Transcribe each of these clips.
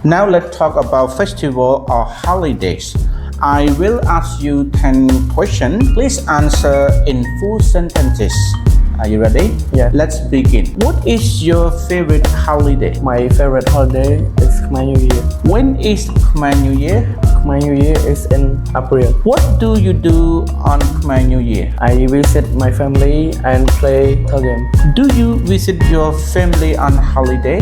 Now let's talk about festival or holidays. I will ask you 10 questions. Please answer in full sentences. Are you ready? Yeah. Let's begin. What is your favorite holiday? My favorite holiday is Khmer New Year. When is Khmer New Year? Khmer New Year is in April. What do you do on Khmer New Year? I visit my family and play the game. Do you visit your family on holiday?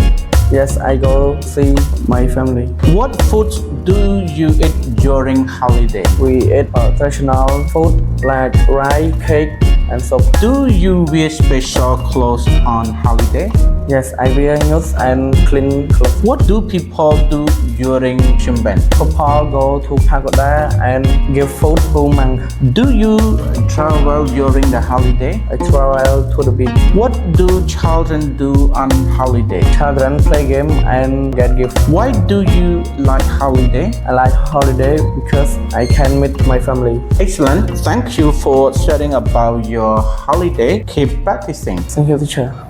Yes, I go see my family. What foods do you eat during holiday? We eat traditional food like rice, cake, and soup. Do you wear special clothes on holiday? Yes, I wear news and clean clothes. What do people do during Pchum Ben? Couple go to pagoda and give food to monk. Do you travel during the holiday? I travel to the beach. What do children do on holiday? Children play game and get gifts. Why do you like holiday? I like holiday because I can meet my family. Excellent. Thank you for sharing about your holiday. Keep practicing. Thank you, teacher.